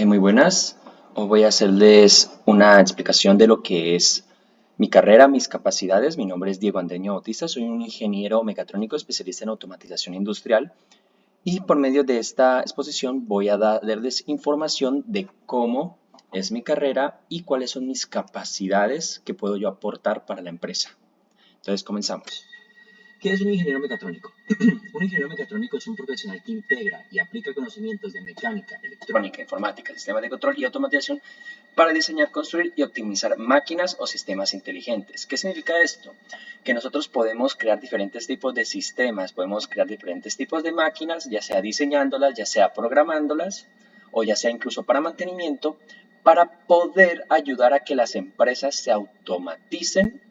Muy buenas. Hoy voy a hacerles una explicación de lo que es mi carrera, mis capacidades. Mi nombre es Diego Andeño Bautista, soy un ingeniero mecatrónico especialista en automatización industrial y por medio de esta exposición voy a darles información de cómo es mi carrera y cuáles son mis capacidades que puedo yo aportar para la empresa. Entonces comenzamos. ¿Qué es un ingeniero mecatrónico? Un ingeniero mecatrónico es un profesional que integra y aplica conocimientos de mecánica, electrónica, informática, sistemas de control y automatización para diseñar, construir y optimizar máquinas o sistemas inteligentes. ¿Qué significa esto? Que nosotros podemos crear diferentes tipos de sistemas, podemos crear diferentes tipos de máquinas, ya sea diseñándolas, ya sea programándolas o ya sea incluso para mantenimiento, para poder ayudar a que las empresas se automaticen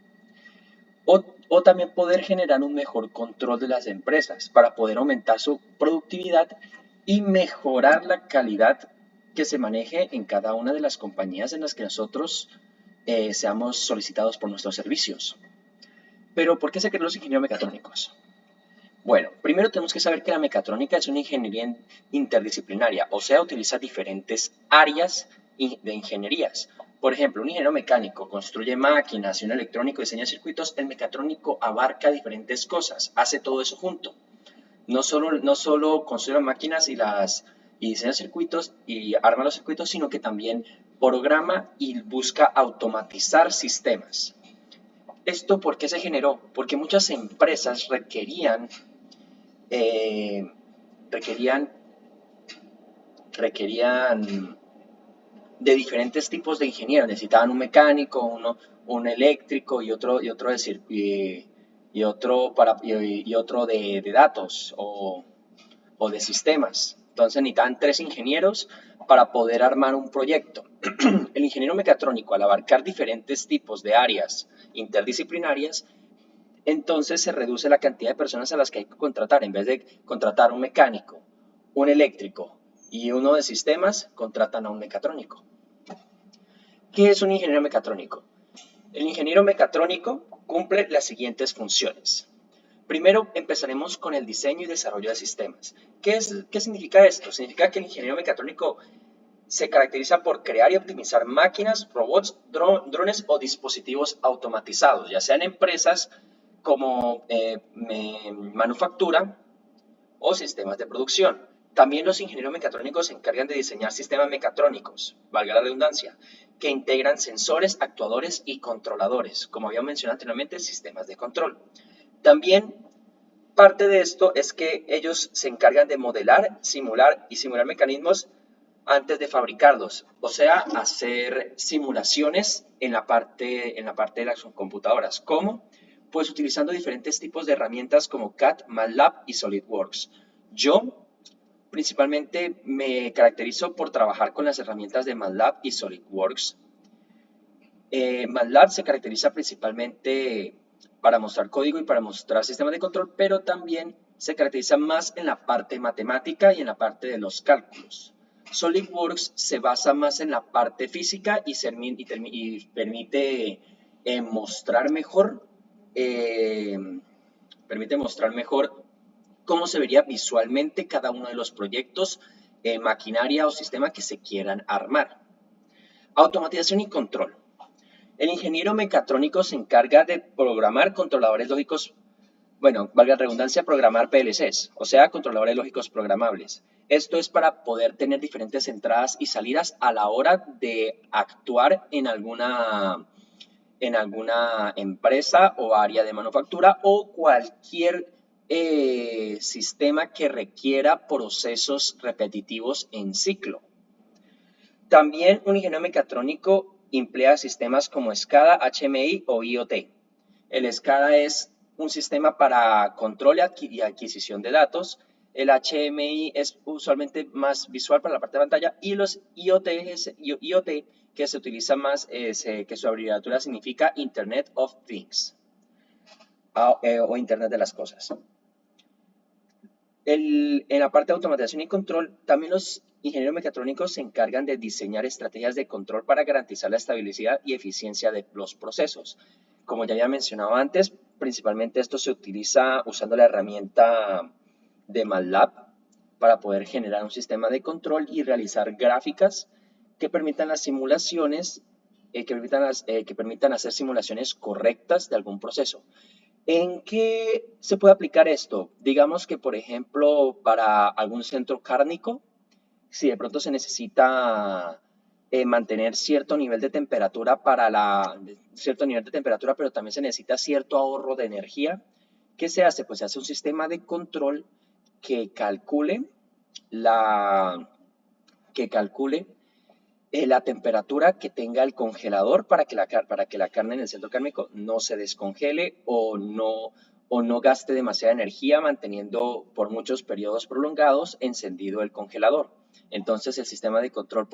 o también poder generar un mejor control de las empresas para poder aumentar su productividad y mejorar la calidad que se maneje en cada una de las compañías en las que nosotros seamos solicitados por nuestros servicios. Pero, ¿por qué se crean los ingenieros mecatrónicos? Bueno, primero tenemos que saber que la mecatrónica es una ingeniería interdisciplinaria, o sea, utiliza diferentes áreas de ingenierías. Por ejemplo, un ingeniero mecánico construye máquinas y un electrónico diseña circuitos. El mecatrónico abarca diferentes cosas, hace todo eso junto. No solo construye máquinas y diseña circuitos y arma los circuitos, sino que también programa y busca automatizar sistemas. ¿Esto por qué se generó? Porque muchas empresas eh, requerían, requerían de diferentes tipos de ingenieros. Necesitaban un mecánico, un eléctrico y otro de datos o de sistemas. Entonces necesitaban 3 ingenieros para poder armar un proyecto. El ingeniero mecatrónico, al abarcar diferentes tipos de áreas interdisciplinarias, entonces se reduce la cantidad de personas a las que hay que contratar. En vez de contratar un mecánico, un eléctrico y uno de sistemas, contratan a un mecatrónico. ¿Qué es un ingeniero mecatrónico? El ingeniero mecatrónico cumple las siguientes funciones. Primero empezaremos con el diseño y desarrollo de sistemas. ¿Qué significa esto? Significa que el ingeniero mecatrónico se caracteriza por crear y optimizar máquinas, robots, drones o dispositivos automatizados, ya sean empresas como manufactura o sistemas de producción. También los ingenieros mecatrónicos se encargan de diseñar sistemas mecatrónicos, valga la redundancia, que integran sensores, actuadores y controladores, como había mencionado anteriormente, sistemas de control. También parte de esto es que ellos se encargan de modelar, simular mecanismos antes de fabricarlos, o sea, hacer simulaciones en la parte de las computadoras. ¿Cómo? Pues utilizando diferentes tipos de herramientas como CAD, MATLAB y SolidWorks. Yo principalmente me caracterizo por trabajar con las herramientas de MATLAB y SolidWorks. MATLAB se caracteriza principalmente para mostrar código y para mostrar sistemas de control, pero también se caracteriza más en la parte matemática y en la parte de los cálculos. SolidWorks se basa más en la parte física y permite mostrar mejor cómo se vería visualmente cada uno de los proyectos, maquinaria o sistema que se quieran armar. Automatización y control. El ingeniero mecatrónico se encarga de programar controladores lógicos, bueno, valga la redundancia, programar PLCs, o sea, controladores lógicos programables. Esto es para poder tener diferentes entradas y salidas a la hora de actuar en alguna empresa o área de manufactura o cualquier sistema que requiera procesos repetitivos en ciclo. También un ingeniero mecatrónico emplea sistemas como SCADA, HMI o IoT. El SCADA es un sistema para control y adquisición de datos. El HMI es usualmente más visual para la parte de pantalla y los IoT que se utiliza más, que su abreviatura significa Internet of Things o Internet de las Cosas. En la parte de automatización y control, también los ingenieros mecatrónicos se encargan de diseñar estrategias de control para garantizar la estabilidad y eficiencia de los procesos. Como ya había mencionado antes, principalmente esto se utiliza usando la herramienta de MATLAB para poder generar un sistema de control y realizar gráficas que permitan las simulaciones, que permitan hacer simulaciones correctas de algún proceso. ¿En qué se puede aplicar esto? Digamos que, por ejemplo, para algún centro cárnico, si de pronto se necesita mantener cierto nivel de temperatura cierto nivel de temperatura, pero también se necesita cierto ahorro de energía. ¿Qué se hace? Pues se hace un sistema de control que calcule la, que calcule la temperatura que tenga el congelador para que la carne en el centro cárnico no se descongele o no gaste demasiada energía manteniendo por muchos periodos prolongados encendido el congelador. Entonces el sistema de control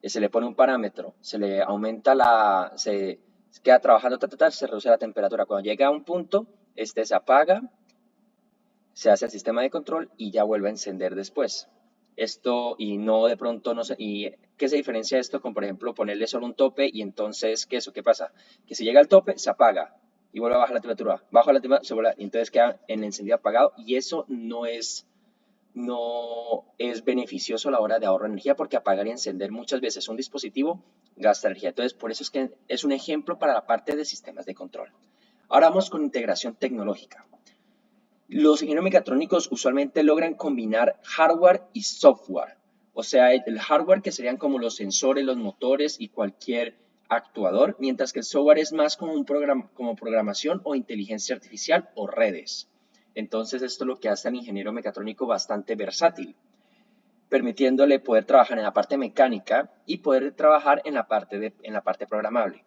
se le pone un parámetro, se le aumenta se queda trabajando, se reduce la temperatura. Cuando llega a un punto, este se apaga, se hace el sistema de control y ya vuelve a encender después. Esto y no de pronto, no sé, ¿y qué se diferencia esto con, por ejemplo, ponerle solo un tope y entonces, ¿qué pasa? Que si llega al tope, se apaga y vuelve a bajar la temperatura. Baja la temperatura, se vuelve, y entonces queda en encendido apagado y eso no es beneficioso a la hora de ahorro de energía porque apagar y encender muchas veces un dispositivo gasta energía. Entonces, por eso es que es un ejemplo para la parte de sistemas de control. Ahora vamos con integración tecnológica. Los ingenieros mecatrónicos usualmente logran combinar hardware y software. O sea, el hardware que serían como los sensores, los motores y cualquier actuador, mientras que el software es más como, como programación o inteligencia artificial o redes. Entonces esto es lo que hace al ingeniero mecatrónico bastante versátil, permitiéndole poder trabajar en la parte mecánica y poder trabajar en la parte programable.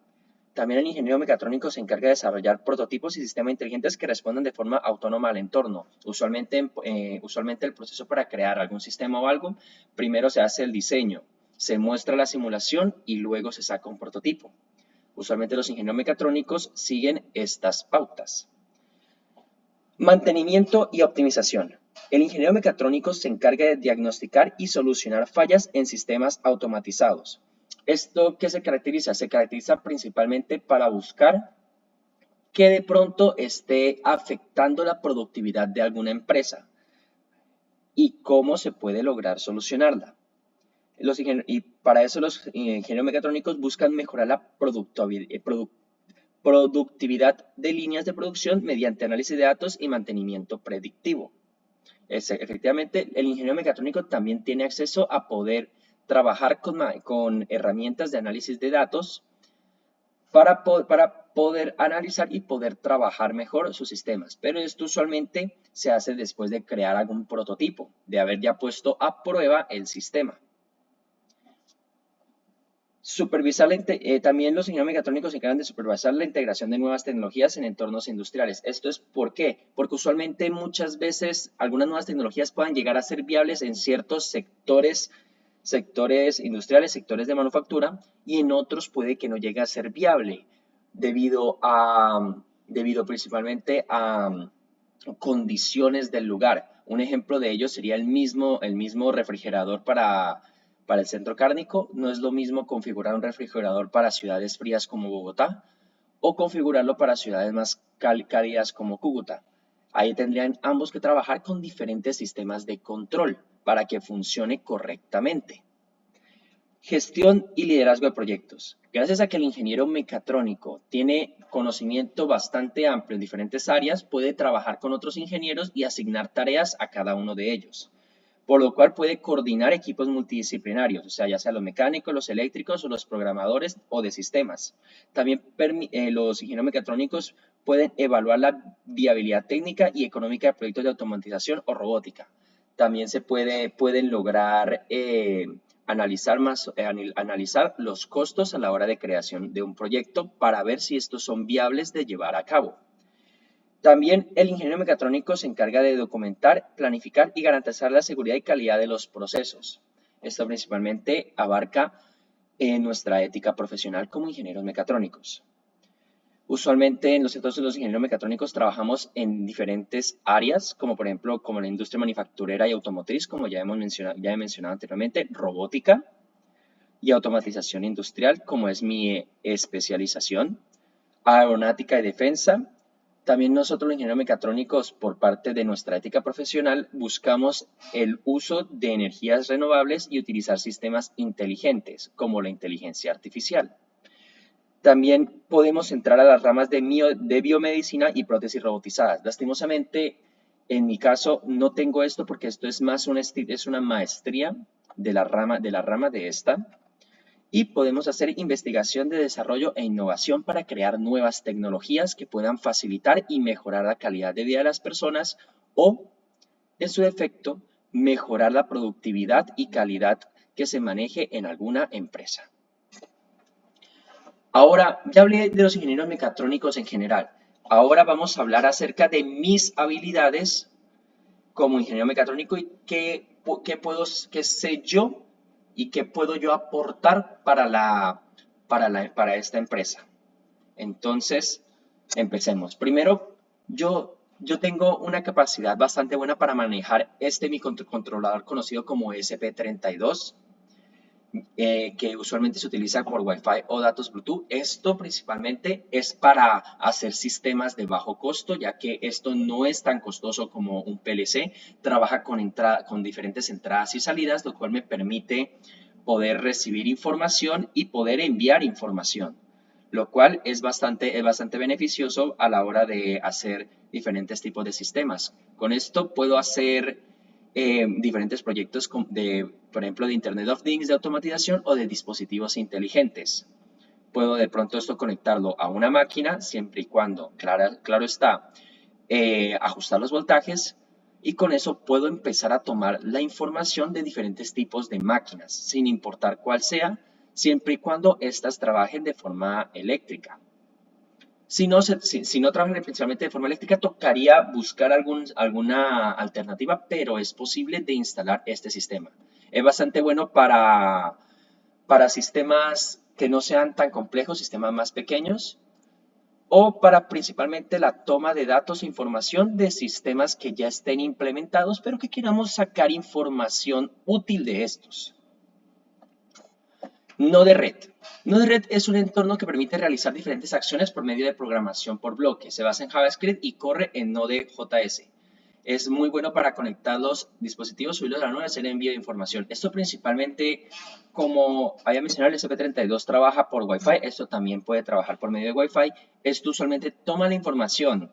También el ingeniero mecatrónico se encarga de desarrollar prototipos y sistemas inteligentes que respondan de forma autónoma al entorno. Usualmente el proceso para crear algún sistema o algo, primero se hace el diseño, se muestra la simulación y luego se saca un prototipo. Usualmente los ingenieros mecatrónicos siguen estas pautas. Mantenimiento y optimización. El ingeniero mecatrónico se encarga de diagnosticar y solucionar fallas en sistemas automatizados. ¿Esto qué se caracteriza? Se caracteriza principalmente para buscar que de pronto esté afectando la productividad de alguna empresa y cómo se puede lograr solucionarla. Y para eso los ingenieros mecatrónicos buscan mejorar la productividad de líneas de producción mediante análisis de datos y mantenimiento predictivo. Efectivamente, el ingeniero mecatrónico también tiene acceso a poder trabajar con herramientas de análisis de datos para poder analizar y poder trabajar mejor sus sistemas. Pero esto usualmente se hace después de crear algún prototipo, de haber ya puesto a prueba el sistema. También los ingenieros mecatrónicos se encargan de supervisar la integración de nuevas tecnologías en entornos industriales. ¿Esto es por qué? Porque usualmente muchas veces algunas nuevas tecnologías pueden llegar a ser viables en ciertos sectores industriales, sectores de manufactura, y en otros puede que no llegue a ser viable debido principalmente a condiciones del lugar. Un ejemplo de ello sería el mismo refrigerador para el centro cárnico. No es lo mismo configurar un refrigerador para ciudades frías como Bogotá o configurarlo para ciudades más cálidas como Cúcuta. Ahí tendrían ambos que trabajar con diferentes sistemas de control para que funcione correctamente. Gestión y liderazgo de proyectos. Gracias a que el ingeniero mecatrónico tiene conocimiento bastante amplio en diferentes áreas, puede trabajar con otros ingenieros y asignar tareas a cada uno de ellos, por lo cual puede coordinar equipos multidisciplinarios, o sea, ya sea los mecánicos, los eléctricos o los programadores o de sistemas. También los ingenieros mecatrónicos pueden evaluar la viabilidad técnica y económica de proyectos de automatización o robótica. También pueden lograr analizar los costos a la hora de creación de un proyecto para ver si estos son viables de llevar a cabo. También el ingeniero mecatrónico se encarga de documentar, planificar y garantizar la seguridad y calidad de los procesos. Esto principalmente abarca nuestra ética profesional como ingenieros mecatrónicos. Usualmente en los sectores de los ingenieros mecatrónicos trabajamos en diferentes áreas, como por ejemplo como la industria manufacturera y automotriz, como ya he mencionado anteriormente, robótica y automatización industrial, como es mi especialización, aeronáutica y defensa, También nosotros los ingenieros mecatrónicos, por parte de nuestra ética profesional, buscamos el uso de energías renovables y utilizar sistemas inteligentes, como la inteligencia artificial. También podemos entrar a las ramas de biomedicina y prótesis robotizadas. Lastimosamente, en mi caso, no tengo esto porque esto es más una maestría de la rama de esta. Y podemos hacer investigación de desarrollo e innovación para crear nuevas tecnologías que puedan facilitar y mejorar la calidad de vida de las personas o, en su defecto, mejorar la productividad y calidad que se maneje en alguna empresa. Ahora, ya hablé de los ingenieros mecatrónicos en general. Ahora vamos a hablar acerca de mis habilidades como ingeniero mecatrónico y qué sé yo y qué puedo yo aportar para esta empresa. Entonces, empecemos. Primero, yo tengo una capacidad bastante buena para manejar este microcontrolador conocido como ESP32, que usualmente se utiliza por Wi-Fi o datos Bluetooth. Esto principalmente es para hacer sistemas de bajo costo, ya que esto no es tan costoso como un PLC. Trabaja con diferentes entradas y salidas, lo cual me permite poder recibir información y poder enviar información, lo cual es bastante beneficioso a la hora de hacer diferentes tipos de sistemas. Con esto puedo hacer diferentes proyectos por ejemplo, de Internet of Things, de automatización o de dispositivos inteligentes. Puedo de pronto esto conectarlo a una máquina, siempre y cuando, claro está, ajustar los voltajes, y con eso puedo empezar a tomar la información de diferentes tipos de máquinas, sin importar cuál sea, siempre y cuando éstas trabajen de forma eléctrica. Si no trabajan principalmente de forma eléctrica, tocaría buscar alguna alternativa, pero es posible de instalar este sistema. Es bastante bueno para sistemas que no sean tan complejos, sistemas más pequeños, o para principalmente la toma de datos e información de sistemas que ya estén implementados, pero que queramos sacar información útil de estos. Node red. Node red es un entorno que permite realizar diferentes acciones por medio de programación por bloques. Se basa en JavaScript y corre en Node.js. Es muy bueno para conectar los dispositivos, subirlos a la nube y hacer envío de información. Esto principalmente, como había mencionado, el ESP32 trabaja por Wi-Fi. Esto también puede trabajar por medio de Wi-Fi. Esto usualmente toma la información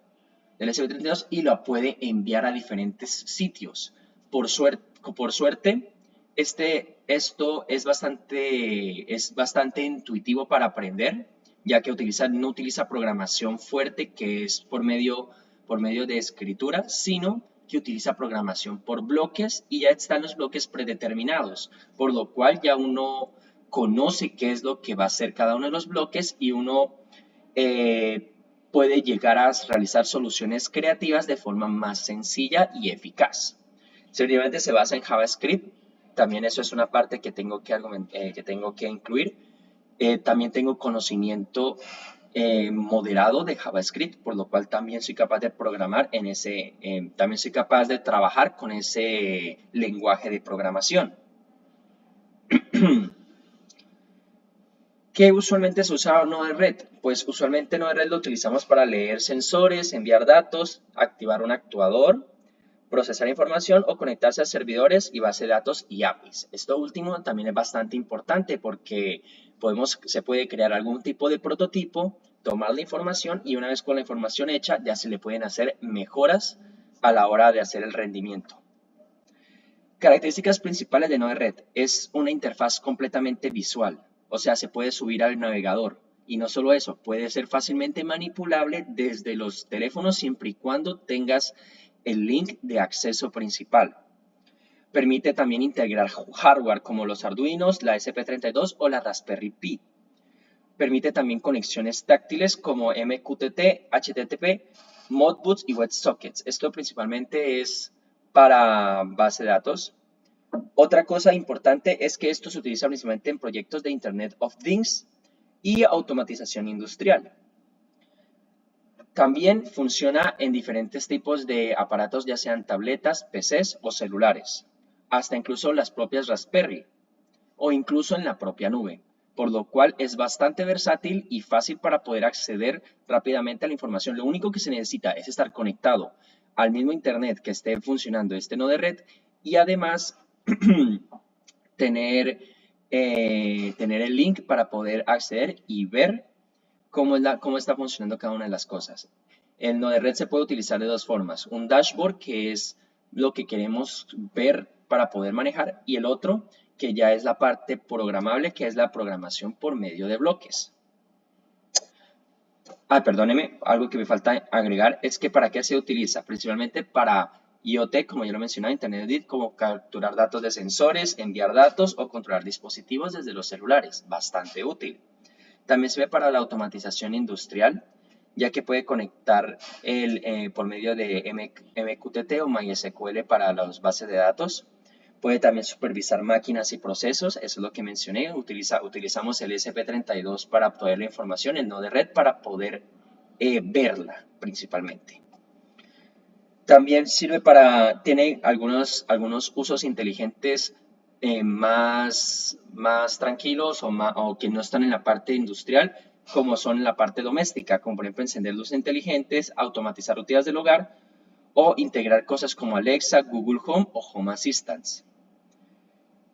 del ESP32 y la puede enviar a diferentes sitios. Por suerte, esto es bastante intuitivo para aprender, ya que no utiliza programación fuerte, que es por medio de escritura, sino que utiliza programación por bloques y ya están los bloques predeterminados, por lo cual ya uno conoce qué es lo que va a hacer cada uno de los bloques y uno puede llegar a realizar soluciones creativas de forma más sencilla y eficaz. Simplemente se basa en JavaScript. También eso es una parte que tengo que incluir. También tengo conocimiento moderado de JavaScript, por lo cual también soy capaz de programar también soy capaz de trabajar con ese lenguaje de programación. ¿Qué usualmente se usa Node red? Pues usualmente Node red lo utilizamos para leer sensores, enviar datos, activar un actuador, procesar información o conectarse a servidores y base de datos y APIs. Esto último también es bastante importante porque se puede crear algún tipo de prototipo, tomar la información y una vez con la información hecha ya se le pueden hacer mejoras a la hora de hacer el rendimiento. Características principales de Node red: es una interfaz completamente visual, o sea, se puede subir al navegador. Y no solo eso, puede ser fácilmente manipulable desde los teléfonos siempre y cuando tengas el link de acceso principal. Permite también integrar hardware como los Arduinos, la ESP32 o la Raspberry Pi. Permite también conexiones táctiles como MQTT, HTTP, Modbus y WebSockets. Esto principalmente es para base de datos. Otra cosa importante es que esto se utiliza principalmente en proyectos de Internet of Things y automatización industrial. También funciona en diferentes tipos de aparatos, ya sean tabletas, PCs o celulares, hasta incluso las propias Raspberry o incluso en la propia nube. por lo cual es bastante versátil y fácil para poder acceder rápidamente a la información. Lo único que se necesita es estar conectado al mismo internet que esté funcionando este nodo de red y además tener el link para poder acceder y ver cómo está funcionando cada una de las cosas. El nodo de red se puede utilizar de dos formas. Un dashboard, que es lo que queremos ver para poder manejar, y el otro, que ya es la parte programable, que es la programación por medio de bloques. Perdóneme, algo que me falta agregar es que ¿para qué se utiliza? Principalmente para IoT, como ya lo mencionaba, Internet, como capturar datos de sensores, enviar datos o controlar dispositivos desde los celulares. Bastante útil. También sirve para la automatización industrial, ya que puede conectar por medio de MQTT o MySQL para las bases de datos. Puede también supervisar máquinas y procesos, eso es lo que mencioné. Utilizamos el ESP32 para obtener la información, el nodo de red para poder verla principalmente. También sirve tiene algunos usos inteligentes más tranquilos o que no están en la parte industrial, como son en la parte doméstica, como por ejemplo encender luces inteligentes, automatizar rutinas del hogar o integrar cosas como Alexa, Google Home o Home Assistant.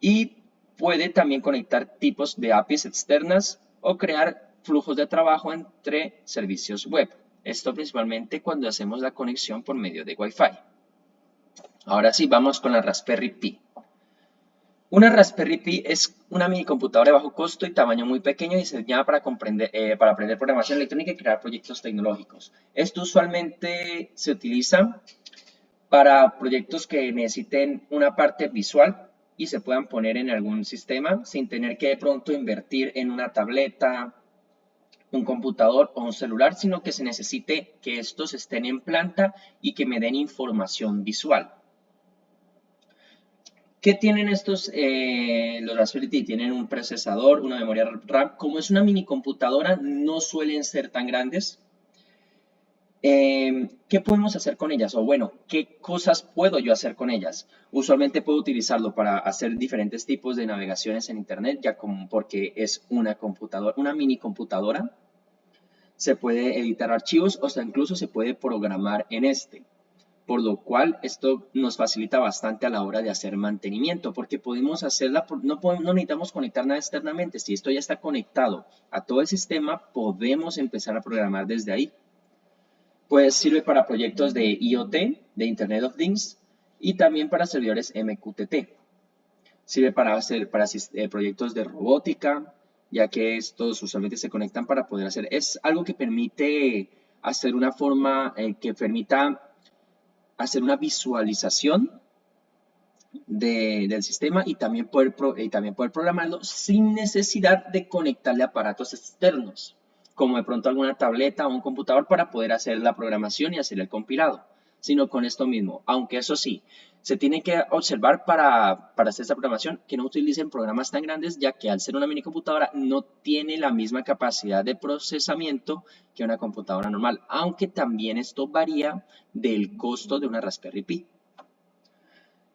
Y puede también conectar tipos de APIs externas o crear flujos de trabajo entre servicios web. Esto principalmente cuando hacemos la conexión por medio de Wi-Fi. Ahora sí, vamos con la Raspberry Pi. Una Raspberry Pi es una mini computadora de bajo costo y tamaño muy pequeño y diseñada para aprender programación electrónica y crear proyectos tecnológicos. Esto usualmente se utiliza para proyectos que necesiten una parte visual y se puedan poner en algún sistema sin tener que de pronto invertir en una tableta, un computador o un celular, sino que se necesite que estos estén en planta y que me den información visual. ¿Qué tienen los Raspberry Pi? Tienen un procesador, una memoria RAM. Como es una mini computadora, no suelen ser tan grandes. ¿Qué podemos hacer con ellas? O bueno, ¿qué cosas puedo yo hacer con ellas? Usualmente puedo utilizarlo para hacer diferentes tipos de navegaciones en Internet, ya como porque es una computadora, una mini computadora. Se puede editar archivos o hasta incluso se puede programar en este. Por lo cual esto nos facilita bastante a la hora de hacer mantenimiento, porque podemos hacerla, no necesitamos conectar nada externamente. Si esto ya está conectado a todo el sistema, podemos empezar a programar desde ahí. Pues sirve para proyectos de IoT, de Internet of Things, y también para servidores MQTT. Sirve para proyectos de robótica, ya que estos usualmente se conectan para poder hacer. Es algo que permite hacer una forma que permita hacer una visualización del sistema y también poder programarlo sin necesidad de conectarle aparatos externos, como de pronto alguna tableta o un computador para poder hacer la programación y hacer el compilado, sino con esto mismo. Aunque eso sí, se tiene que observar para hacer esta programación que no utilicen programas tan grandes, ya que al ser una mini computadora no tiene la misma capacidad de procesamiento que una computadora normal, aunque también esto varía del costo de una Raspberry Pi.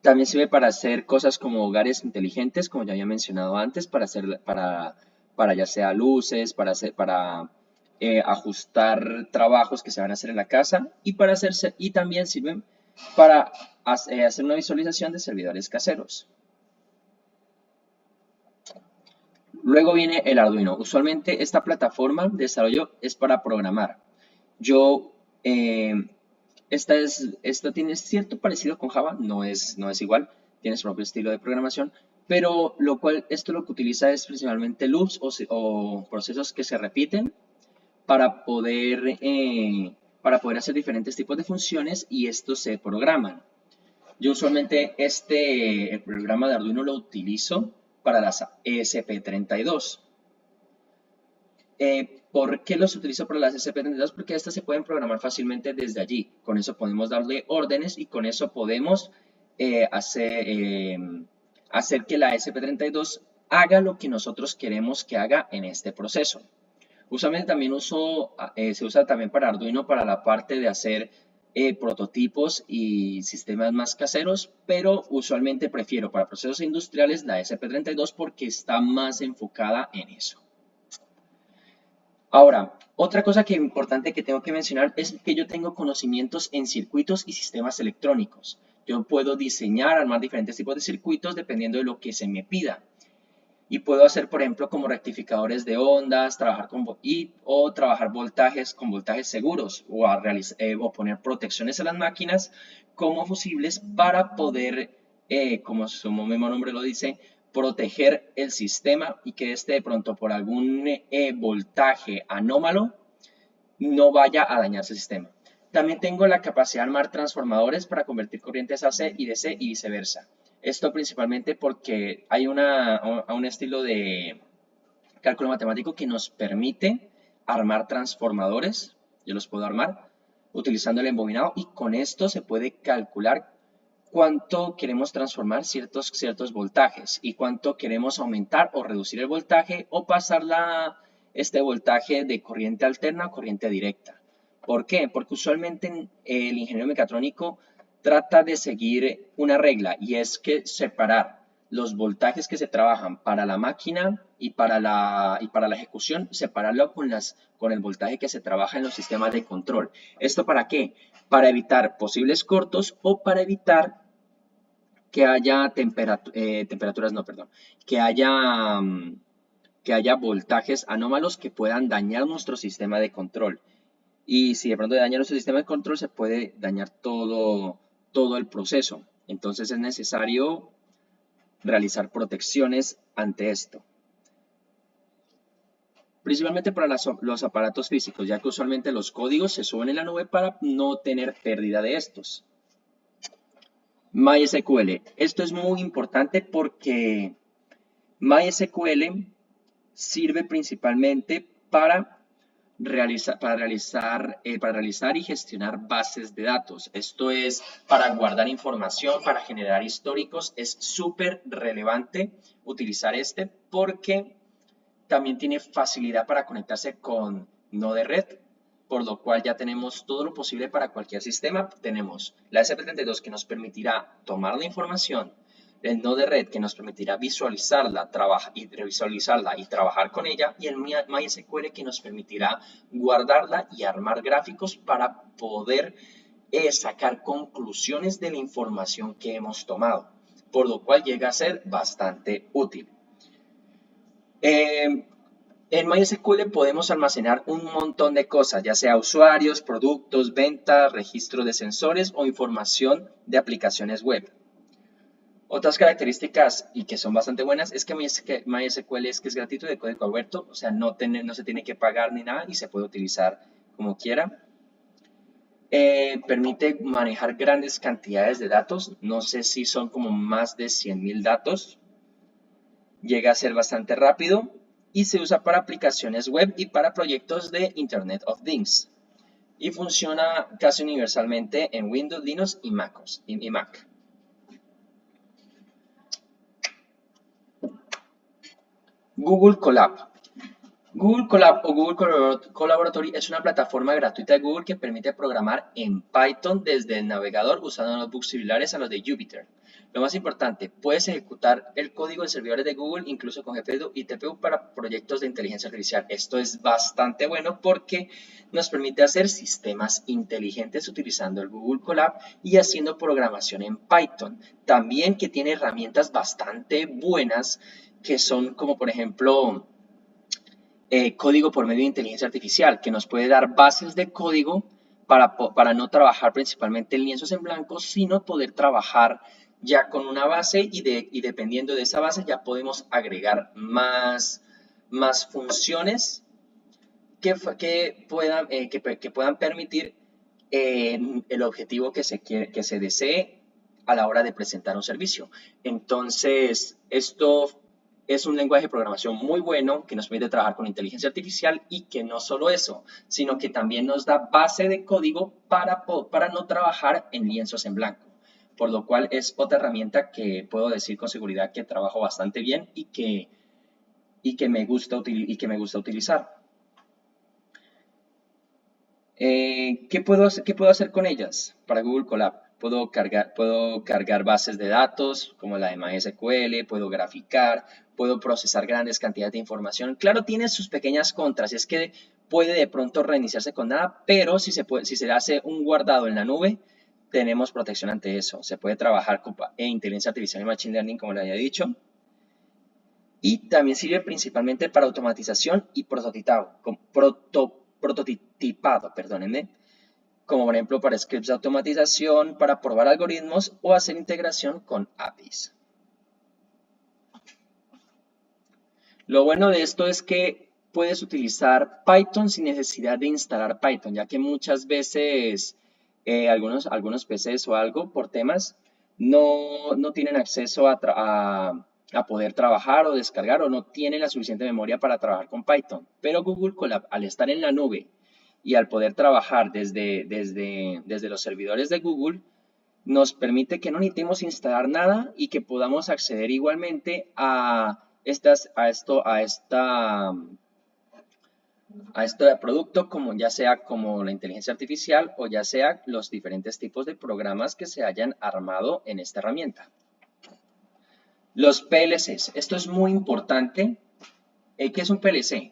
También sirve para hacer cosas como hogares inteligentes, como ya había mencionado antes, para ya sea luces, para ajustar trabajos que se van a hacer en la casa y también sirven para hacer una visualización de servidores caseros. Luego viene el Arduino. Usualmente esta plataforma de desarrollo es para programar. Esta tiene cierto parecido con Java, no es igual, tiene su propio estilo de programación, pero esto lo que utiliza es principalmente loops o procesos que se repiten para poder hacer diferentes tipos de funciones y estos se programan. Yo usualmente el programa de Arduino lo utilizo para las ESP32. ¿Por qué los utilizo para las ESP32? Porque estas se pueden programar fácilmente desde allí. Con eso podemos darle órdenes y con eso podemos hacer que la ESP32 haga lo que nosotros queremos que haga en este proceso. Usualmente también se usa también para Arduino para la parte de hacer prototipos y sistemas más caseros, pero usualmente prefiero para procesos industriales la SP32 porque está más enfocada en eso. Ahora, otra cosa importante que tengo que mencionar es que yo tengo conocimientos en circuitos y sistemas electrónicos. Yo puedo diseñar, armar diferentes tipos de circuitos dependiendo de lo que se me pida. Y puedo hacer, por ejemplo, como rectificadores de ondas, o trabajar voltajes con voltajes seguros o poner protecciones a las máquinas como fusibles para poder, como su mismo nombre lo dice, proteger el sistema y que este de pronto por algún voltaje anómalo no vaya a dañarse el sistema. También tengo la capacidad de armar transformadores para convertir corrientes AC y DC y viceversa. Esto principalmente porque hay un estilo de cálculo matemático que nos permite armar transformadores. Yo los puedo armar utilizando el embobinado y con esto se puede calcular cuánto queremos transformar ciertos voltajes y cuánto queremos aumentar o reducir el voltaje o pasar este voltaje de corriente alterna a corriente directa. ¿Por qué? Porque usualmente el ingeniero mecatrónico trata de seguir una regla y es que separar los voltajes que se trabajan para la máquina y para la ejecución, separarlo con el voltaje que se trabaja en los sistemas de control. ¿Esto para qué? Para evitar posibles cortos o para evitar que haya que haya voltajes anómalos que puedan dañar nuestro sistema de control. Y si de pronto daña nuestro sistema de control, se puede dañar todo el proceso. Entonces es necesario realizar protecciones ante esto. Principalmente para los aparatos físicos, ya que usualmente los códigos se suben en la nube para no tener pérdida de estos. MySQL. Esto es muy importante porque MySQL sirve principalmente para realizar y gestionar bases de datos. Esto es para guardar información, para generar históricos. Es súper relevante utilizar este porque también tiene facilidad para conectarse con Node-RED, por lo cual ya tenemos todo lo posible para cualquier sistema. Tenemos la SP32 que nos permitirá tomar la información, el Node-RED que nos permitirá visualizarla y trabajar con ella, y el MySQL que nos permitirá guardarla y armar gráficos para poder sacar conclusiones de la información que hemos tomado, por lo cual llega a ser bastante útil. En MySQL podemos almacenar un montón de cosas, ya sea usuarios, productos, ventas, registros de sensores o información de aplicaciones web. Otras características y que son bastante buenas es que MySQL es gratuito de código abierto, o sea, no se tiene que pagar ni nada y se puede utilizar como quiera. Permite manejar grandes cantidades de datos, no sé si son como más de 100.000 datos. Llega a ser bastante rápido y se usa para aplicaciones web y para proyectos de Internet of Things. Y funciona casi universalmente en Windows, Linux y Mac. Google Colab. Google Colab o Google Collaboratory es una plataforma gratuita de Google que permite programar en Python desde el navegador usando notebooks similares a los de Jupyter. Lo más importante, puedes ejecutar el código de servidores de Google incluso con GPU y TPU para proyectos de inteligencia artificial. Esto es bastante bueno porque nos permite hacer sistemas inteligentes utilizando el Google Colab y haciendo programación en Python. También que tiene herramientas bastante buenas que son como por ejemplo código por medio de inteligencia artificial, que nos puede dar bases de código para no trabajar principalmente en lienzos en blanco, sino poder trabajar ya con una base y dependiendo de esa base ya podemos agregar más funciones que puedan permitir el objetivo que se desee a la hora de presentar un servicio. Entonces, esto es un lenguaje de programación muy bueno que nos permite trabajar con inteligencia artificial y que no solo eso, sino que también nos da base de código para no trabajar en lienzos en blanco. Por lo cual es otra herramienta que puedo decir con seguridad que trabajo bastante bien y que me gusta utilizar. ¿Qué puedo hacer con ellas para Google Colab? Puedo cargar bases de datos como la de MySQL, puedo graficar, puedo procesar grandes cantidades de información. Claro, tiene sus pequeñas contras, es que puede de pronto reiniciarse con nada, pero si se le hace un guardado en la nube, tenemos protección ante eso. Se puede trabajar con inteligencia artificial y machine learning, como le había dicho. Y también sirve principalmente para automatización y prototipado, perdónenme, como por ejemplo para scripts de automatización, para probar algoritmos o hacer integración con APIs. Lo bueno de esto es que puedes utilizar Python sin necesidad de instalar Python, ya que muchas veces algunos PCs o algo por temas no tienen acceso a poder trabajar o descargar o no tienen la suficiente memoria para trabajar con Python. Pero Google Colab, al estar en la nube y al poder trabajar desde los servidores de Google, nos permite que no necesitemos instalar nada y que podamos acceder igualmente a este producto, como ya sea como la inteligencia artificial o ya sea los diferentes tipos de programas que se hayan armado en esta herramienta. Los PLCs, esto es muy importante. ¿Qué es un PLC?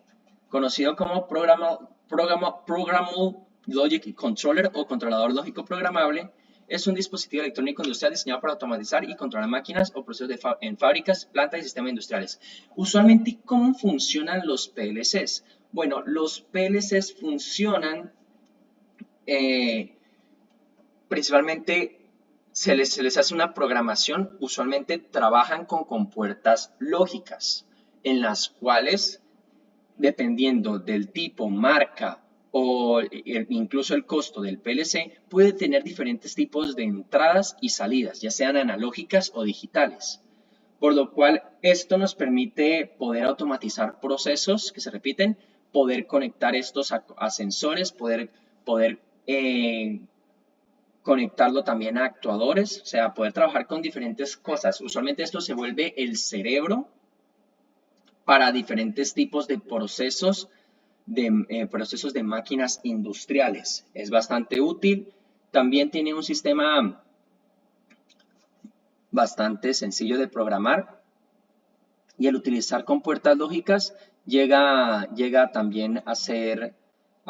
Conocido como Programmable Logic Controller o controlador lógico programable. Es un dispositivo electrónico industrial diseñado para automatizar y controlar máquinas o procesos en fábricas, plantas y sistemas industriales. Usualmente, ¿cómo funcionan los PLCs? Bueno, los PLCs funcionan principalmente se les hace una programación, usualmente trabajan con compuertas lógicas, en las cuales, dependiendo del tipo, marca o incluso el costo del PLC, puede tener diferentes tipos de entradas y salidas, ya sean analógicas o digitales. Por lo cual, esto nos permite poder automatizar procesos que se repiten, poder conectar estos a sensores, poder conectarlo también a actuadores, o sea, poder trabajar con diferentes cosas. Usualmente esto se vuelve el cerebro para diferentes tipos de procesos de máquinas industriales. Es bastante útil. También tiene un sistema bastante sencillo de programar y el utilizar compuertas lógicas llega también a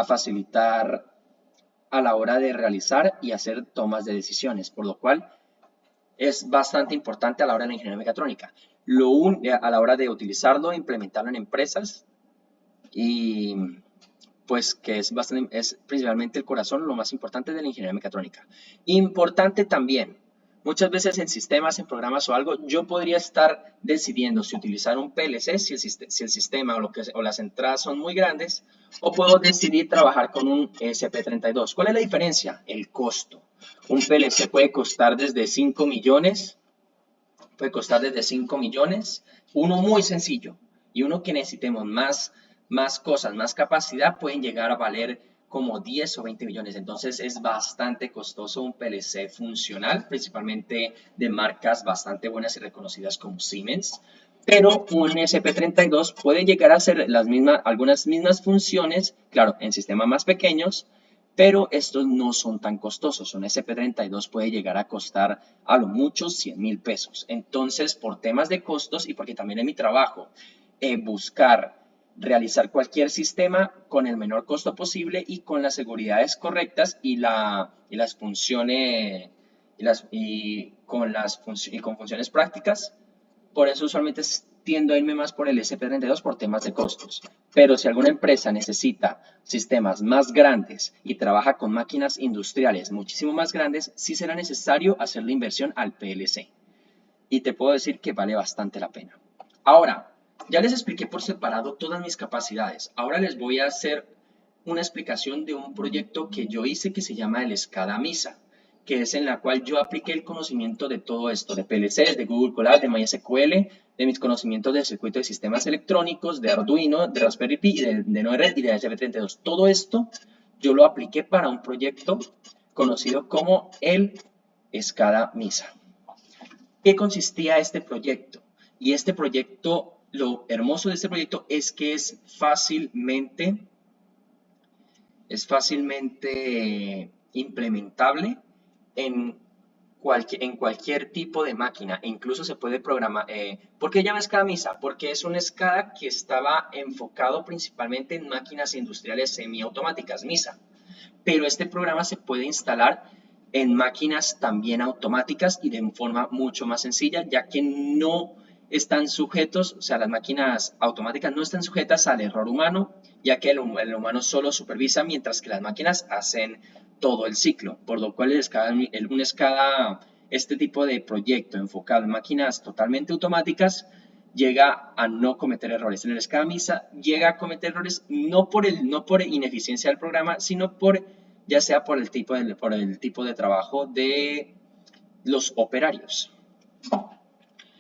facilitar a la hora de realizar y hacer tomas de decisiones, por lo cual es bastante importante a la hora de la ingeniería mecatrónica. A la hora de utilizarlo, implementarlo en empresas y pues que es principalmente el corazón, lo más importante de la ingeniería mecatrónica. Importante también, muchas veces en sistemas, en programas o algo, yo podría estar decidiendo si utilizar un PLC, si el sistema o las entradas son muy grandes, o puedo decidir trabajar con un ESP32. ¿Cuál es la diferencia? El costo. Un PLC puede costar desde 5 millones, uno muy sencillo, y uno que necesitemos más cosas, más capacidad, pueden llegar a valer como 10 o 20 millones. Entonces es bastante costoso un PLC funcional, principalmente de marcas bastante buenas y reconocidas como Siemens. Pero un SP32 puede llegar a hacer algunas mismas funciones, claro, en sistemas más pequeños, pero estos no son tan costosos. Un SP32 puede llegar a costar a lo mucho 100,000 pesos. Entonces, por temas de costos y porque también en mi trabajo buscar realizar cualquier sistema con el menor costo posible y con las seguridades correctas y las funciones con funciones prácticas. Por eso usualmente tiendo a irme más por el SP32 por temas de costos. Pero si alguna empresa necesita sistemas más grandes y trabaja con máquinas industriales muchísimo más grandes, sí será necesario hacer la inversión al PLC. Y te puedo decir que vale bastante la pena. Ahora, ya les expliqué por separado todas mis capacidades. Ahora les voy a hacer una explicación de un proyecto que yo hice que se llama el SCADA MISA, que es en la cual yo apliqué el conocimiento de todo esto, de PLCs, de Google Colab, de MySQL, de mis conocimientos de circuito de sistemas electrónicos, de Arduino, de Raspberry Pi, de Node-RED y de SF32. Todo esto yo lo apliqué para un proyecto conocido como el SCADA MISA. ¿Qué consistía este proyecto? Y este proyecto, lo hermoso de este proyecto es que es fácilmente es fácilmente implementable en cualquier tipo de máquina, e incluso se puede programar. ¿Por qué llama SCADA MISA? Porque es un SCADA que estaba enfocado principalmente en máquinas industriales semiautomáticas, MISA, pero este programa se puede instalar en máquinas también automáticas y de forma mucho más sencilla, ya que no están sujetos, o sea, las máquinas automáticas no están sujetas al error humano, ya que el humano solo supervisa, mientras que las máquinas hacen todo el ciclo, por lo cual este tipo de proyecto enfocado en máquinas totalmente automáticas llega a no cometer errores. En el SCADA MISA llega a cometer errores no por ineficiencia del programa, sino ya sea por el tipo de trabajo de los operarios.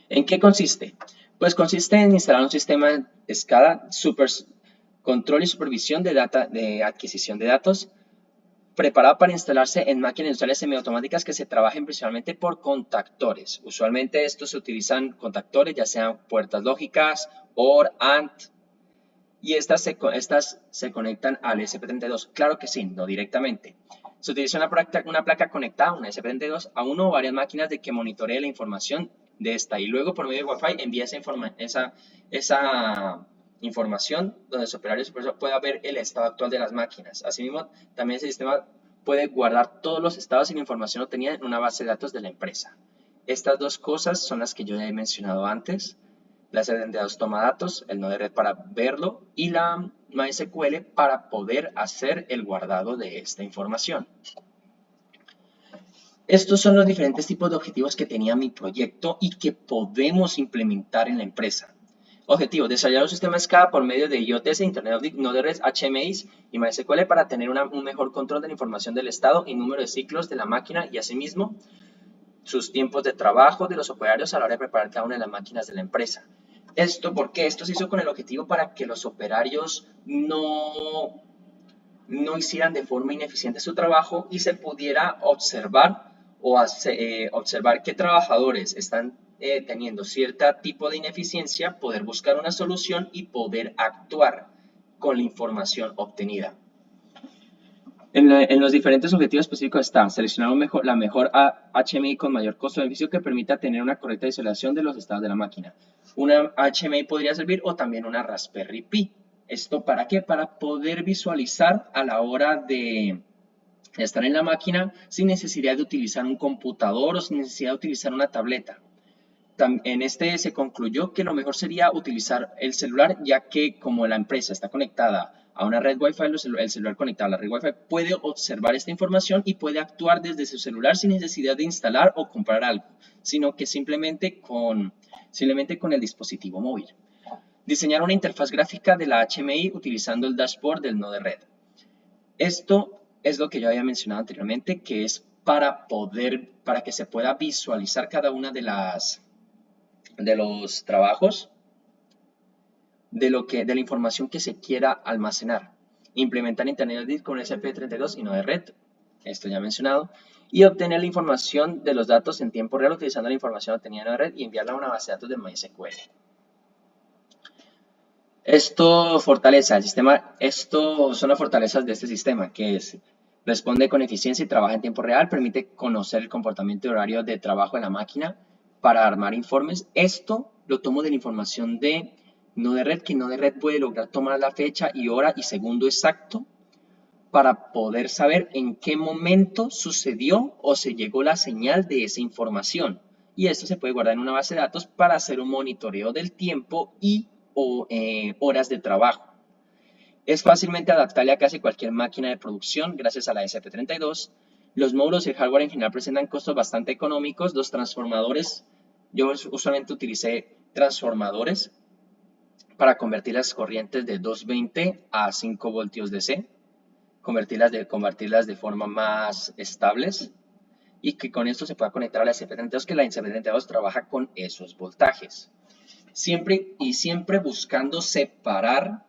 ¿En qué consiste? Pues consiste en instalar un sistema SCADA, control y supervisión de adquisición de datos, preparado para instalarse en máquinas industriales semiautomáticas que se trabajen principalmente por contactores. Usualmente estos se utilizan contactores, ya sean puertas lógicas, OR, AND, y estas se conectan al ESP32. Claro que sí, no directamente. Se utiliza una placa conectada, una ESP32, a uno o varias máquinas de que monitoree la información de esta y luego por medio de Wi-Fi envía esa información donde su operario supervisor pueda ver el estado actual de las máquinas. Asimismo, también ese sistema puede guardar todos los estados y la información obtenida en una base de datos de la empresa. Estas dos cosas son las que yo ya he mencionado antes. La SDN de datos toma datos, el nodo de red para verlo y la MySQL para poder hacer el guardado de esta información. Estos son los diferentes tipos de objetivos que tenía mi proyecto y que podemos implementar en la empresa. Objetivo: desarrollar un sistema SCADA por medio de IoTs, Internet of Things, nodo de red, HMIs y MySQL para tener un mejor control de la información del estado y número de ciclos de la máquina y asimismo sus tiempos de trabajo de los operarios a la hora de preparar cada una de las máquinas de la empresa. ¿Por qué? Esto se hizo con el objetivo para que los operarios no hicieran de forma ineficiente su trabajo y se pudiera observar observar qué trabajadores están teniendo cierto tipo de ineficiencia, poder buscar una solución y poder actuar con la información obtenida. En los diferentes objetivos específicos está seleccionar la mejor HMI con mayor costo-beneficio que permita tener una correcta visualización de los estados de la máquina. Una HMI podría servir o también una Raspberry Pi. ¿Esto para qué? Para poder visualizar a la hora de estar en la máquina sin necesidad de utilizar un computador o sin necesidad de utilizar una tableta. En este se concluyó que lo mejor sería utilizar el celular, ya que como la empresa está conectada a una red Wi-Fi, el celular conectado a la red Wi-Fi puede observar esta información y puede actuar desde su celular sin necesidad de instalar o comprar algo, sino que simplemente con el dispositivo móvil. Diseñar una interfaz gráfica de la HMI utilizando el dashboard del nodo de red. Esto es lo que yo había mencionado anteriormente, que es para que se pueda visualizar cada una de los trabajos, de la información que se quiera almacenar. Implementar Internet con ESP32 y no de red, esto ya mencionado, y obtener la información de los datos en tiempo real utilizando la información obtenida en la red y enviarla a una base de datos de MySQL. Esto son las fortalezas de este sistema, que responde con eficiencia y trabaja en tiempo real, permite conocer el comportamiento y horario de trabajo de la máquina para armar informes. Esto lo tomo de la información de nodo de red, que nodo de red puede lograr tomar la fecha y hora y segundo exacto para poder saber en qué momento sucedió o se llegó la señal de esa información. Y esto se puede guardar en una base de datos para hacer un monitoreo del tiempo y horas de trabajo. Es fácilmente adaptable a casi cualquier máquina de producción gracias a la ESP32. Los módulos y el hardware en general presentan costos bastante económicos. Los transformadores, yo usualmente utilicé transformadores para convertir las corrientes de 220 a 5 voltios DC, convertirlas de forma más estables y que con esto se pueda conectar a la ESP32, que la ESP32 trabaja con esos voltajes. Siempre buscando separar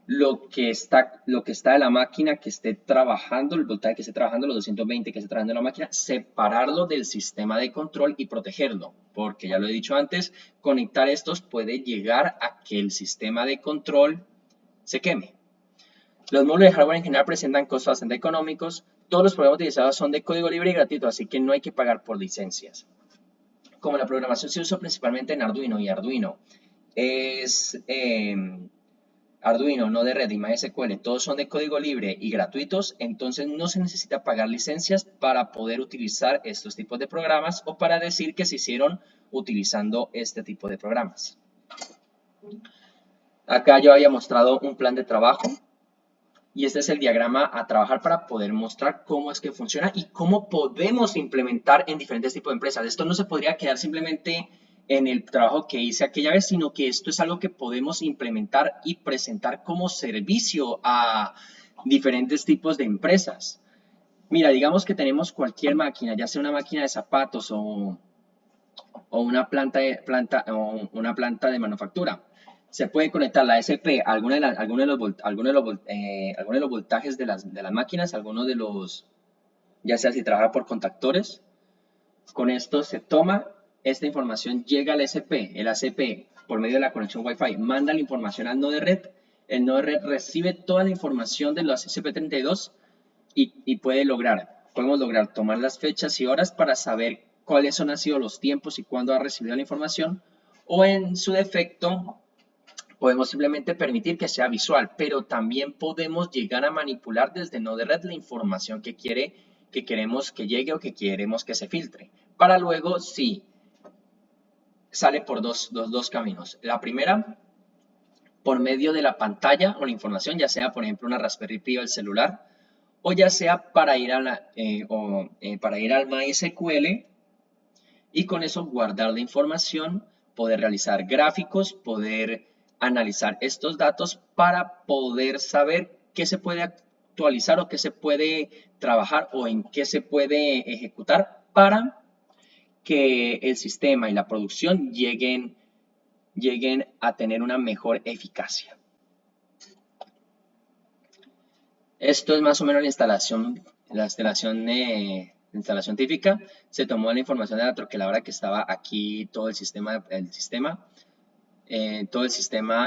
lo que está de la máquina que esté trabajando, el voltaje que esté trabajando, los 220 que esté trabajando en la máquina, separarlo del sistema de control y protegerlo, porque ya lo he dicho antes, conectar estos puede llegar a que el sistema de control se queme. Los módulos de hardware en general presentan costos bastante económicos. Todos los programas utilizados son de código libre y gratuito, así que no hay que pagar por licencias. Como la programación se usa principalmente en Arduino y Arduino es Arduino, no de red y MySQL, todos son de código libre y gratuitos, entonces no se necesita pagar licencias para poder utilizar estos tipos de programas o para decir que se hicieron utilizando este tipo de programas. Acá yo había mostrado un plan de trabajo y este es el diagrama a trabajar para poder mostrar cómo es que funciona y cómo podemos implementar en diferentes tipos de empresas. Esto no se podría quedar simplemente en el trabajo que hice aquella vez, sino que esto es algo que podemos implementar y presentar como servicio a diferentes tipos de empresas. Mira, digamos que tenemos cualquier máquina, ya sea una máquina de zapatos o una planta de manufactura. Se puede conectar la SP a alguno de los voltajes de las máquinas, algunos de los, ya sea si trabaja por contactores. Con esto se toma esta información, llega al SP, el ACP por medio de la conexión Wi-Fi manda la información al nodo de red, el nodo de red recibe toda la información de los SP32 y podemos lograr tomar las fechas y horas para saber cuáles han sido los tiempos y cuándo ha recibido la información, o en su defecto podemos simplemente permitir que sea visual, pero también podemos llegar a manipular desde nodo de red la información que queremos que llegue o que queremos que se filtre, para luego sí sale por dos caminos. La primera, por medio de la pantalla o la información, ya sea por ejemplo una Raspberry Pi o el celular, o ya sea para ir al MySQL y con eso guardar la información, poder realizar gráficos, poder analizar estos datos para poder saber qué se puede actualizar o qué se puede trabajar o en qué se puede ejecutar para que el sistema y la producción lleguen a tener una mejor eficacia. Esto es más o menos la instalación típica. Se tomó la información de la troqueladora que estaba aquí, todo el sistema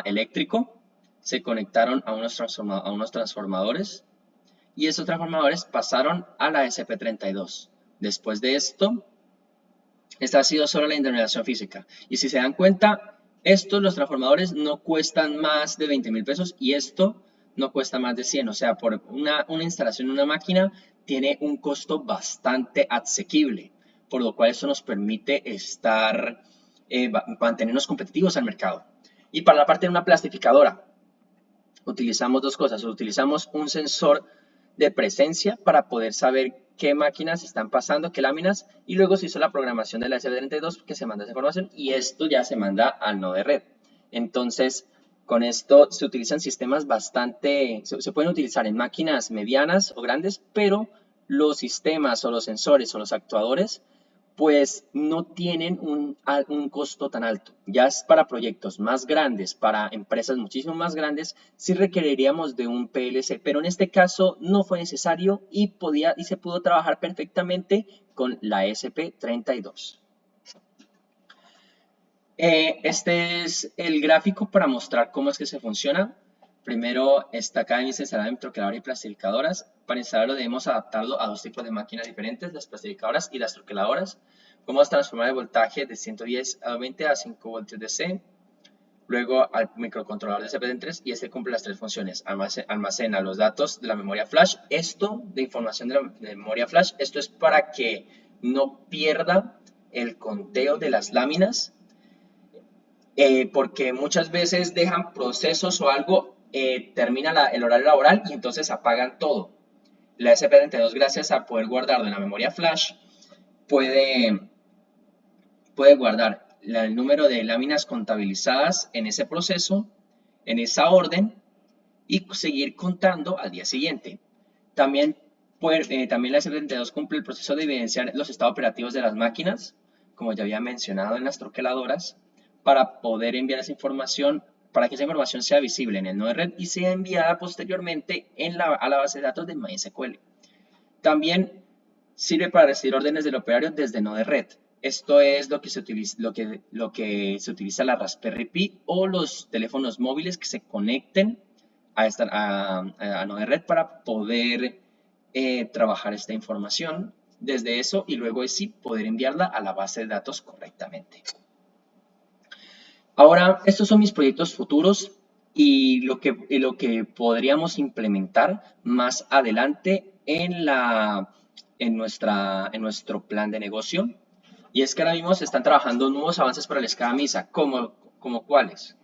eléctrico. Se conectaron a unos transformadores y esos transformadores pasaron a la SP32. Después de esto, esta ha sido solo la intermediación física. Y si se dan cuenta, los transformadores no cuestan más de 20.000 pesos y esto no cuesta más de 100. O sea, por una instalación en una máquina tiene un costo bastante asequible, por lo cual esto nos permite mantenernos competitivos al mercado. Y para la parte de una plastificadora, utilizamos dos cosas. Utilizamos un sensor de presencia para poder saber qué máquinas están pasando, qué láminas, y luego se hizo la programación de la SP32 que se manda esa información y esto ya se manda al nodo de red. Entonces, con esto se utilizan sistemas se pueden utilizar en máquinas medianas o grandes, pero los sistemas o los sensores o los actuadores pues no tienen un costo tan alto. Ya es para proyectos más grandes, para empresas muchísimo más grandes, sí requeriríamos de un PLC, pero en este caso no fue necesario y se pudo trabajar perfectamente con la SP32. Este es el gráfico para mostrar cómo es que se funciona. Primero está acá en instalar en troqueladora y plastificadoras. Para instalarlo debemos adaptarlo a dos tipos de máquinas diferentes, las plastificadoras y las troqueladoras. Vamos a transformar el voltaje de 110 a 20 a 5 voltios DC. Luego al microcontrolador de CP3 y este cumple las tres funciones. Almacena los datos de la memoria flash. Esto de información de la memoria flash, esto es para que no pierda el conteo de las láminas. Porque muchas veces dejan procesos o algo, termina el horario laboral y entonces apagan todo. La SP32, gracias a poder guardarlo en la memoria flash, puede guardar el número de láminas contabilizadas en ese proceso, en esa orden, y seguir contando al día siguiente. También la SP32 cumple el proceso de evidenciar los estados operativos de las máquinas, como ya había mencionado en las troqueladoras, para poder enviar esa información, para que esa información sea visible en el nodo de red y sea enviada posteriormente a la base de datos de MySQL. También sirve para recibir órdenes del operario desde nodo de red. Esto es lo que se utiliza la Raspberry Pi o los teléfonos móviles que se conecten a nodo de red para poder trabajar esta información desde eso y luego de sí poder enviarla a la base de datos correctamente. Ahora, estos son mis proyectos futuros y lo que podríamos implementar más adelante en nuestro plan de negocio. Y es que ahora mismo se están trabajando nuevos avances para el escala MISA, como cuáles.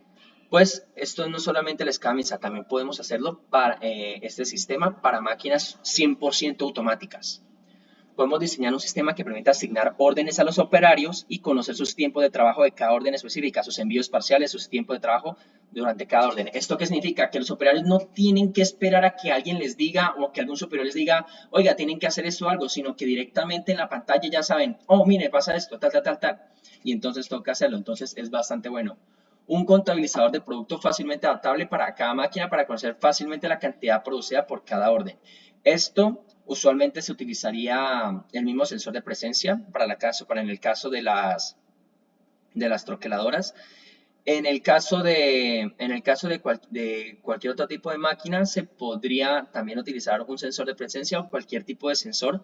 Pues esto no solamente el escala MISA, también podemos hacerlo para este sistema para máquinas 100% automáticas. Podemos diseñar un sistema que permita asignar órdenes a los operarios y conocer sus tiempos de trabajo de cada orden específica, sus envíos parciales, sus tiempos de trabajo durante cada orden. ¿Esto qué significa? Que los operarios no tienen que esperar a que alguien les diga o que algún superior les diga, oiga, tienen que hacer esto o algo, sino que directamente en la pantalla ya saben, oh, mire, pasa esto, tal, tal, tal, tal. Y entonces toca hacerlo. Entonces es bastante bueno. Un contabilizador de producto fácilmente adaptable para cada máquina para conocer fácilmente la cantidad producida por cada orden. Esto usualmente se utilizaría el mismo sensor de presencia para en el caso de las troqueladoras. En el caso de cualquier otro tipo de máquina, se podría también utilizar un sensor de presencia o cualquier tipo de sensor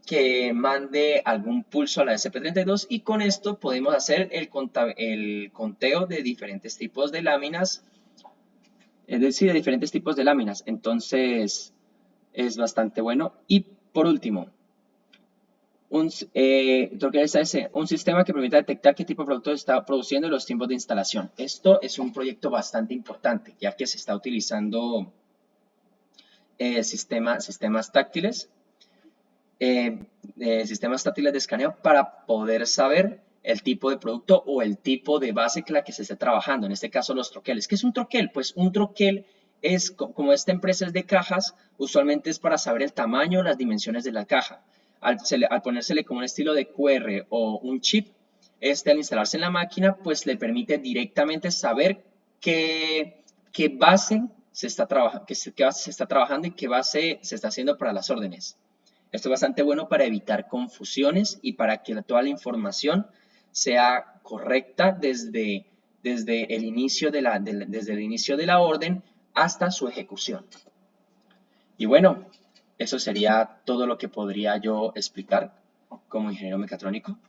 que mande algún pulso a la SP32 y con esto podemos hacer el conteo de diferentes tipos de láminas, es decir, de diferentes tipos de láminas. Entonces, es bastante bueno. Y por último, un sistema que permita detectar qué tipo de producto está produciendo y los tiempos de instalación. Esto es un proyecto bastante importante, ya que se está utilizando sistemas táctiles de escaneo para poder saber el tipo de producto o el tipo de base que la que se esté trabajando, en este caso los troqueles. ¿Qué es un troquel? Pues un troquel es, como esta empresa es de cajas, usualmente es para saber el tamaño, las dimensiones de la caja. Al ponérsele como un estilo de QR o un chip, al instalarse en la máquina, pues le permite directamente saber qué base se está trabajando y qué base se está haciendo para las órdenes. Esto es bastante bueno para evitar confusiones y para que toda la información sea correcta desde el inicio de la orden hasta su ejecución. Y bueno, eso sería todo lo que podría yo explicar como ingeniero mecatrónico.